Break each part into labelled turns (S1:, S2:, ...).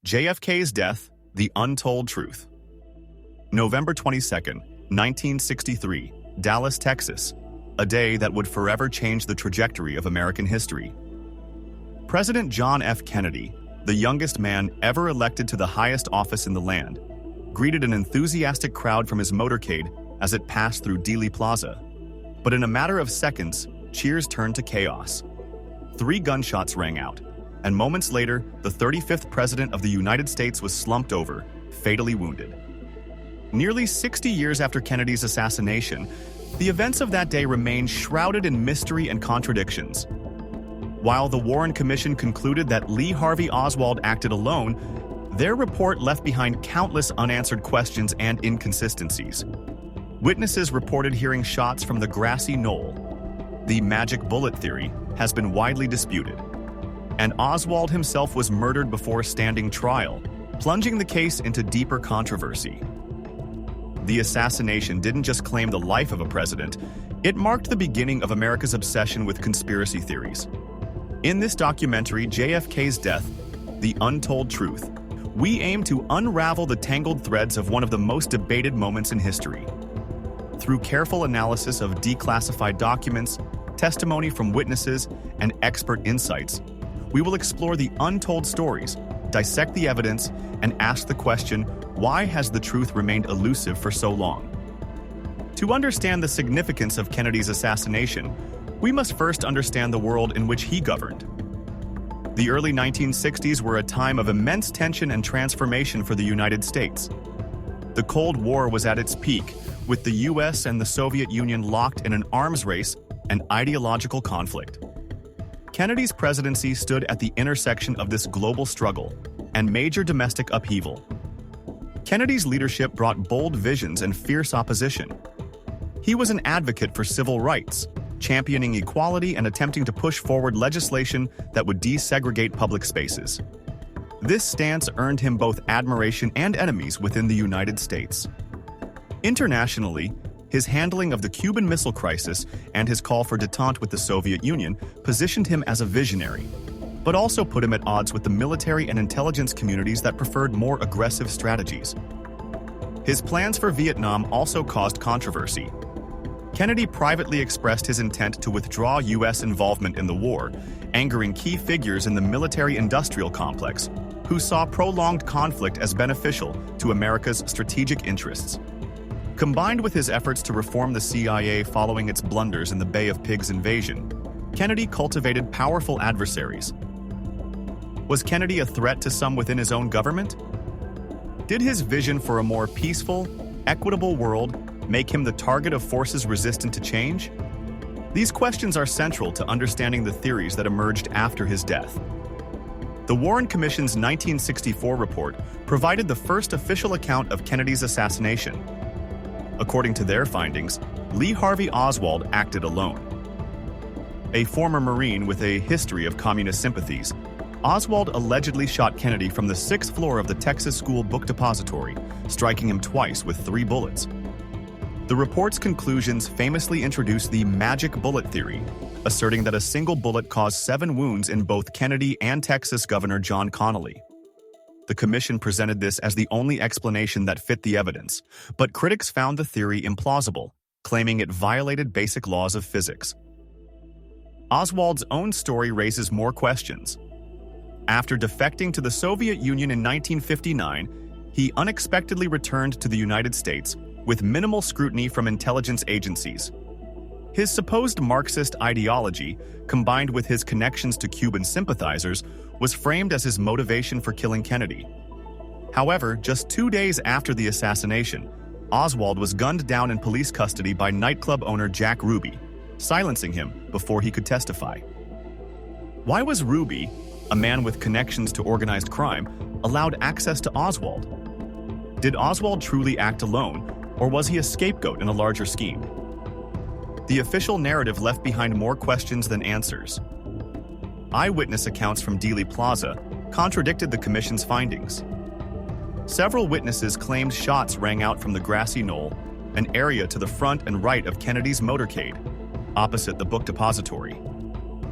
S1: JFK's death, the untold truth. November 22nd, 1963, Dallas, Texas, a day that would forever change the trajectory of American history. President John F. Kennedy, the youngest man ever elected to the highest office in the land, greeted an enthusiastic crowd from his motorcade as it passed through Dealey Plaza. But in a matter of seconds, cheers turned to chaos. 3 gunshots rang out, and moments later, the 35th President of the United States was slumped over, fatally wounded. Nearly 60 years after Kennedy's assassination, the events of that day remain shrouded in mystery and contradictions. While the Warren Commission concluded that Lee Harvey Oswald acted alone, their report left behind countless unanswered questions and inconsistencies. Witnesses reported hearing shots from the grassy knoll. The magic bullet theory has been widely disputed. And Oswald himself was murdered before standing trial, plunging the case into deeper controversy. The assassination didn't just claim the life of a president, it marked the beginning of America's obsession with conspiracy theories. In this documentary, JFK's Death, the Untold Truth, we aim to unravel the tangled threads of one of the most debated moments in history. Through careful analysis of declassified documents, testimony from witnesses, and expert insights, we will explore the untold stories, dissect the evidence, and ask the question, why has the truth remained elusive for so long? To understand the significance of Kennedy's assassination, we must first understand the world in which he governed. The early 1960s were a time of immense tension and transformation for the United States. The Cold War was at its peak, with the US and the Soviet Union locked in an arms race and ideological conflict. Kennedy's presidency stood at the intersection of this global struggle and major domestic upheaval. Kennedy's leadership brought bold visions and fierce opposition. He was an advocate for civil rights, championing equality and attempting to push forward legislation that would desegregate public spaces. This stance earned him both admiration and enemies within the United States. Internationally, his handling of the Cuban Missile Crisis and his call for détente with the Soviet Union positioned him as a visionary, but also put him at odds with the military and intelligence communities that preferred more aggressive strategies. His plans for Vietnam also caused controversy. Kennedy privately expressed his intent to withdraw U.S. involvement in the war, angering key figures in the military-industrial complex, who saw prolonged conflict as beneficial to America's strategic interests. Combined with his efforts to reform the CIA following its blunders in the Bay of Pigs invasion, Kennedy cultivated powerful adversaries. Was Kennedy a threat to some within his own government? Did his vision for a more peaceful, equitable world make him the target of forces resistant to change? These questions are central to understanding the theories that emerged after his death. The Warren Commission's 1964 report provided the first official account of Kennedy's assassination. According to their findings, Lee Harvey Oswald acted alone. A former Marine with a history of communist sympathies, Oswald allegedly shot Kennedy from the 6th floor of the Texas School Book Depository, striking him twice with 3 bullets. The report's conclusions famously introduced the magic bullet theory, asserting that a single bullet caused 7 wounds in both Kennedy and Texas Governor John Connally. The commission presented this as the only explanation that fit the evidence, but critics found the theory implausible, claiming it violated basic laws of physics. Oswald's own story raises more questions. After defecting to the Soviet Union in 1959, he unexpectedly returned to the United States with minimal scrutiny from intelligence agencies. His supposed Marxist ideology, combined with his connections to Cuban sympathizers, was framed as his motivation for killing Kennedy. However, just 2 days after the assassination, Oswald was gunned down in police custody by nightclub owner Jack Ruby, silencing him before he could testify. Why was Ruby, a man with connections to organized crime, allowed access to Oswald? Did Oswald truly act alone, or was he a scapegoat in a larger scheme? The official narrative left behind more questions than answers. Eyewitness accounts from Dealey Plaza contradicted the commission's findings. Several witnesses claimed shots rang out from the grassy knoll, an area to the front and right of Kennedy's motorcade, opposite the book depository.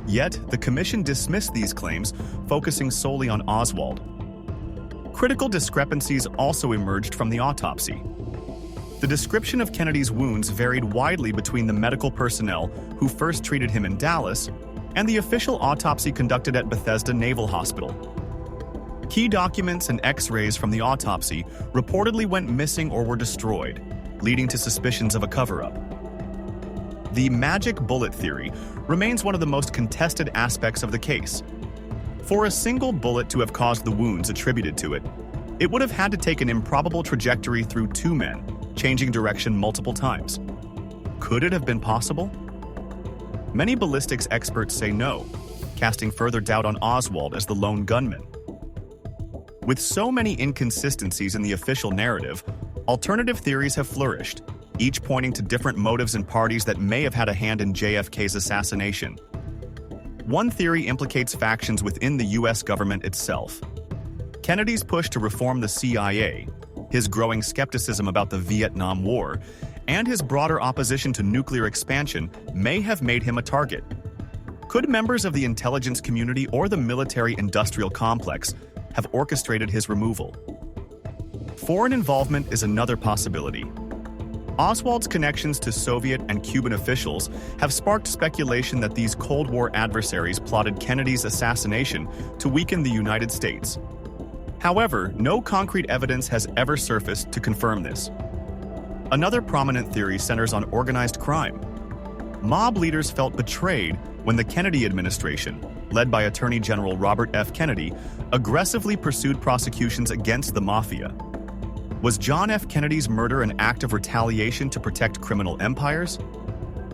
S1: Yet, the commission dismissed these claims, focusing solely on Oswald. critical discrepancies also emerged from the autopsy. The description of Kennedy's wounds varied widely between the medical personnel who first treated him in Dallas and the official autopsy conducted at Bethesda Naval Hospital. Key documents and X-rays from the autopsy reportedly went missing or were destroyed, leading to suspicions of a cover-up. The magic bullet theory remains one of the most contested aspects of the case. For a single bullet to have caused the wounds attributed to it, it would have had to take an improbable trajectory through two men, changing direction multiple times. Could it have been possible? Many ballistics experts say no, casting further doubt on Oswald as the lone gunman. With so many inconsistencies in the official narrative, alternative theories have flourished, each pointing to different motives and parties that may have had a hand in JFK's assassination. One theory implicates factions within the U.S. government itself. Kennedy's push to reform the CIA, his growing skepticism about the Vietnam War, and his broader opposition to nuclear expansion may have made him a target. Could members of the intelligence community or the military-industrial complex have orchestrated his removal? Foreign involvement is another possibility. Oswald's connections to Soviet and Cuban officials have sparked speculation that these Cold War adversaries plotted Kennedy's assassination to weaken the United States. However, no concrete evidence has ever surfaced to confirm this. Another prominent theory centers on organized crime. Mob leaders felt betrayed when the Kennedy administration, led by Attorney General Robert F. Kennedy, aggressively pursued prosecutions against the mafia. Was John F. Kennedy's murder an act of retaliation to protect criminal empires?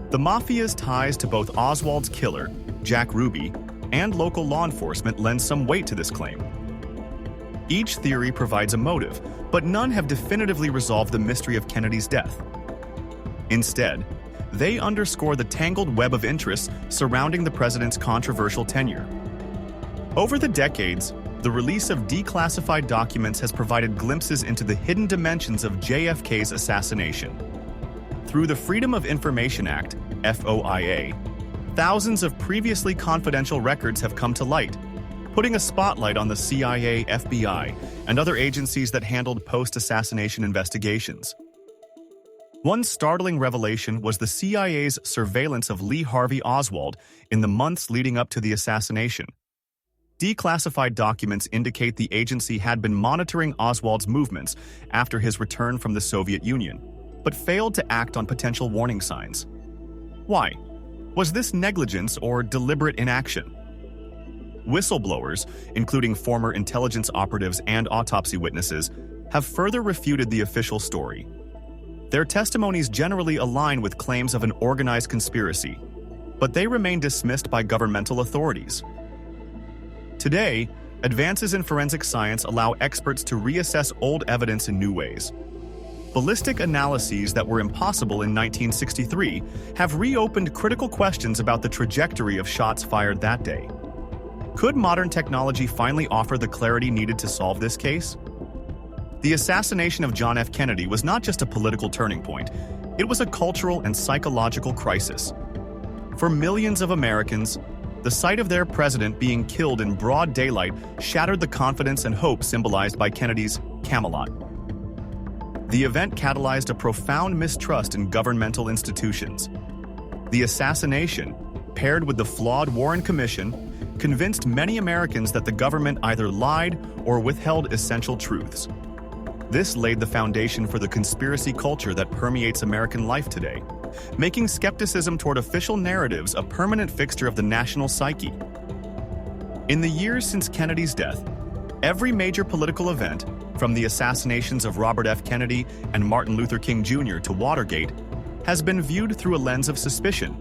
S1: The mafia's ties to both Oswald's killer, Jack Ruby, and local law enforcement lend some weight to this claim. Each theory provides a motive, but none have definitively resolved the mystery of Kennedy's death. Instead, they underscore the tangled web of interests surrounding the president's controversial tenure. Over the decades, the release of declassified documents has provided glimpses into the hidden dimensions of JFK's assassination. Through the Freedom of Information Act, FOIA, thousands of previously confidential records have come to light, putting a spotlight on the CIA, FBI, and other agencies that handled post-assassination investigations. One startling revelation was the CIA's surveillance of Lee Harvey Oswald in the months leading up to the assassination. Declassified documents indicate the agency had been monitoring Oswald's movements after his return from the Soviet Union, but failed to act on potential warning signs. Why? Was this negligence or deliberate inaction? Whistleblowers, including former intelligence operatives and autopsy witnesses, have further refuted the official story. Their testimonies generally align with claims of an organized conspiracy, but they remain dismissed by governmental authorities. Today, advances in forensic science allow experts to reassess old evidence in new ways. Ballistic analyses that were impossible in 1963 have reopened critical questions about the trajectory of shots fired that day. Could modern technology finally offer the clarity needed to solve this case? The assassination of John F. Kennedy was not just a political turning point, it was a cultural and psychological crisis. For millions of Americans, the sight of their president being killed in broad daylight shattered the confidence and hope symbolized by Kennedy's Camelot. The event catalyzed a profound mistrust in governmental institutions. The assassination, paired with the flawed Warren Commission, convinced many Americans that the government either lied or withheld essential truths. This laid the foundation for the conspiracy culture that permeates American life today, making skepticism toward official narratives a permanent fixture of the national psyche. In the years since Kennedy's death, every major political event, from the assassinations of Robert F. Kennedy and Martin Luther King Jr. to Watergate, has been viewed through a lens of suspicion.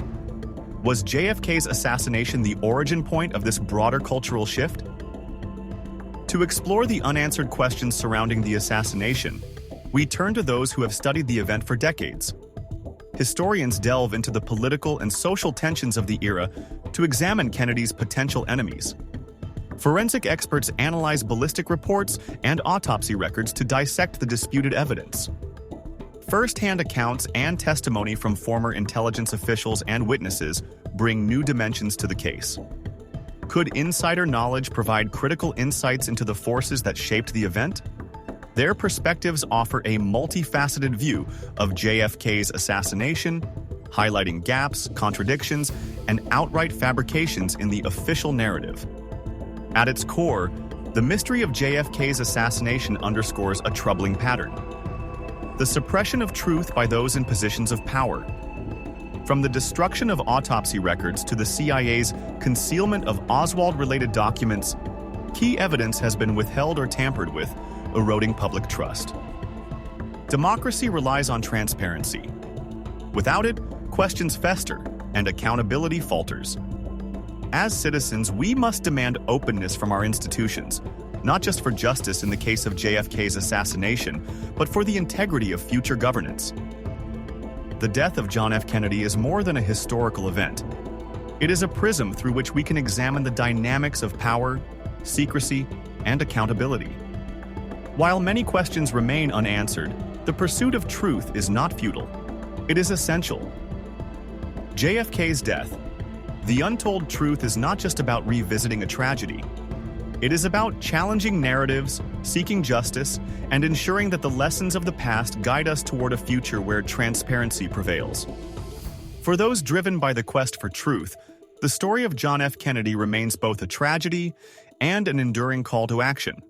S1: Was JFK's assassination the origin point of this broader cultural shift? To explore the unanswered questions surrounding the assassination, we turn to those who have studied the event for decades. Historians delve into the political and social tensions of the era to examine Kennedy's potential enemies. Forensic experts analyze ballistic reports and autopsy records to dissect the disputed evidence. First-hand accounts and testimony from former intelligence officials and witnesses bring new dimensions to the case. Could insider knowledge provide critical insights into the forces that shaped the event? Their perspectives offer a multifaceted view of JFK's assassination, highlighting gaps, contradictions, and outright fabrications in the official narrative. At its core, the mystery of JFK's assassination underscores a troubling pattern: the suppression of truth by those in positions of power. From the destruction of autopsy records to the CIA's concealment of Oswald-related documents, key evidence has been withheld or tampered with, eroding public trust. Democracy relies on transparency. Without it, questions fester and accountability falters. As citizens, we must demand openness from our institutions, not just for justice in the case of JFK's assassination, but for the integrity of future governance. The death of John F. Kennedy is more than a historical event. It is a prism through which we can examine the dynamics of power, secrecy, and accountability. While many questions remain unanswered, the pursuit of truth is not futile. It is essential. JFK's death, the untold truth, is not just about revisiting a tragedy. It is about challenging narratives, seeking justice, and ensuring that the lessons of the past guide us toward a future where transparency prevails. For those driven by the quest for truth, the story of John F. Kennedy remains both a tragedy and an enduring call to action.